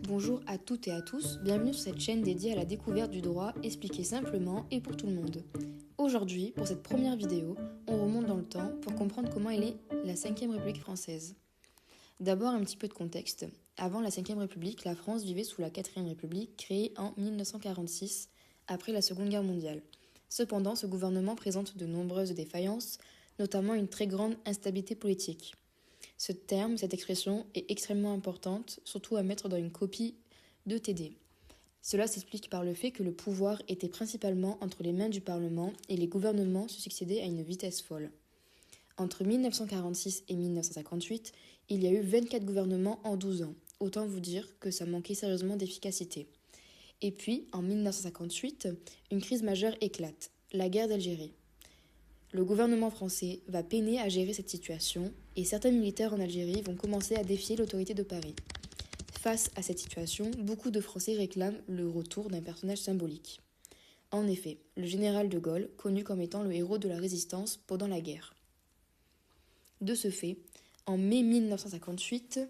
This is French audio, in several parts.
Bonjour à toutes et à tous, bienvenue sur cette chaîne dédiée à la découverte du droit expliqué simplement et pour tout le monde. Aujourd'hui, pour cette première vidéo, on remonte dans le temps pour comprendre comment est la 5e République française. D'abord un petit peu de contexte. Avant la 5e République, la France vivait sous la 4e République créée en 1946 après la Seconde Guerre mondiale. Cependant, ce gouvernement présente de nombreuses défaillances, notamment une très grande instabilité politique. Ce terme, cette expression est extrêmement importante, surtout à mettre dans une copie de TD. Cela s'explique par le fait que le pouvoir était principalement entre les mains du Parlement et les gouvernements se succédaient à une vitesse folle. Entre 1946 et 1958, il y a eu 24 gouvernements en 12 ans. Autant vous dire que ça manquait sérieusement d'efficacité. Et puis, en 1958, une crise majeure éclate, la guerre d'Algérie. Le gouvernement français va peiner à gérer cette situation et certains militaires en Algérie vont commencer à défier l'autorité de Paris. Face à cette situation, beaucoup de Français réclament le retour d'un personnage symbolique. En effet, le général de Gaulle, connu comme étant le héros de la résistance pendant la guerre. De ce fait, en mai 1958,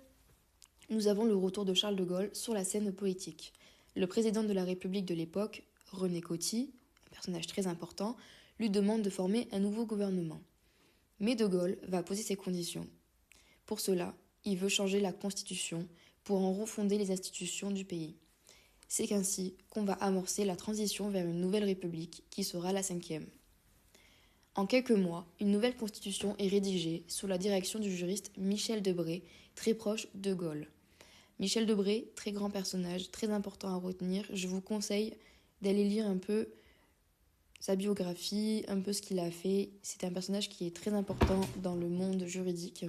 nous avons le retour de Charles de Gaulle sur la scène politique. Le président de la République de l'époque, René Coty, un personnage très important, lui demande de former un nouveau gouvernement. Mais de Gaulle va poser ses conditions. Pour cela, il veut changer la Constitution pour en refonder les institutions du pays. C'est ainsi qu'on va amorcer la transition vers une nouvelle république qui sera la 5e. En quelques mois, une nouvelle constitution est rédigée sous la direction du juriste Michel Debré, très proche de Gaulle. Michel Debré, très grand personnage, très important à retenir. Je vous conseille d'aller lire un peu sa biographie, un peu ce qu'il a fait. C'est un personnage qui est très important dans le monde juridique.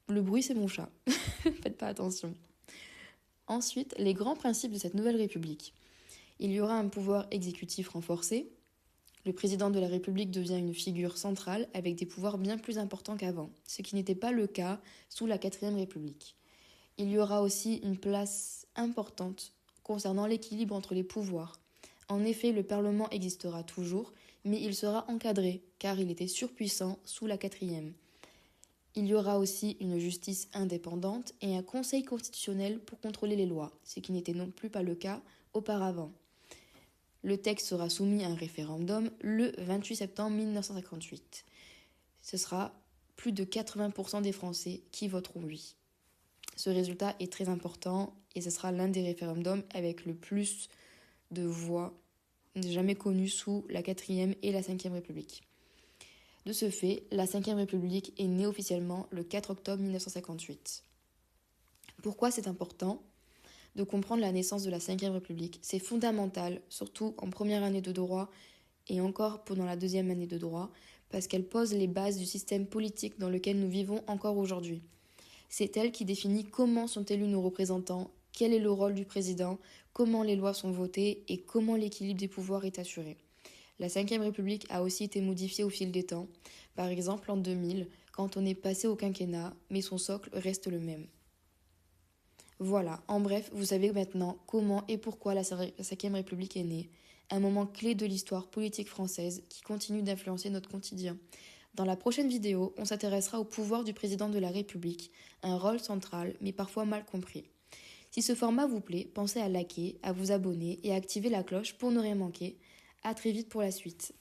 Le bruit, c'est mon chat. Faites pas attention. Ensuite, les grands principes de cette nouvelle république. Il y aura un pouvoir exécutif renforcé. Le président de la République devient une figure centrale avec des pouvoirs bien plus importants qu'avant, ce qui n'était pas le cas sous la 4e République. Il y aura aussi une place importante concernant l'équilibre entre les pouvoirs. En effet, le Parlement existera toujours, mais il sera encadré, car il était surpuissant sous la 4e. Il y aura aussi une justice indépendante et un conseil constitutionnel pour contrôler les lois, ce qui n'était non plus pas le cas auparavant. Le texte sera soumis à un référendum le 28 septembre 1958. Ce sera plus de 80% des Français qui voteront oui. Ce résultat est très important et ce sera l'un des référendums avec le plus de voix jamais connues sous la 4e et la 5e République. De ce fait, la 5e République est née officiellement le 4 octobre 1958. Pourquoi c'est important de comprendre la naissance de la 5e République? C'est fondamental, surtout en première année de droit et encore pendant la deuxième année de droit, parce qu'elle pose les bases du système politique dans lequel nous vivons encore aujourd'hui. C'est elle qui définit comment sont élus nos représentants, quel est le rôle du président, comment les lois sont votées et comment l'équilibre des pouvoirs est assuré. La 5e République a aussi été modifiée au fil des temps, par exemple en 2000, quand on est passé au quinquennat, mais son socle reste le même. Voilà, en bref, vous savez maintenant comment et pourquoi la 5e République est née, un moment clé de l'histoire politique française qui continue d'influencer notre quotidien. Dans la prochaine vidéo, on s'intéressera au pouvoir du président de la République, un rôle central mais parfois mal compris. Si ce format vous plaît, pensez à liker, à vous abonner et à activer la cloche pour ne rien manquer. À très vite pour la suite.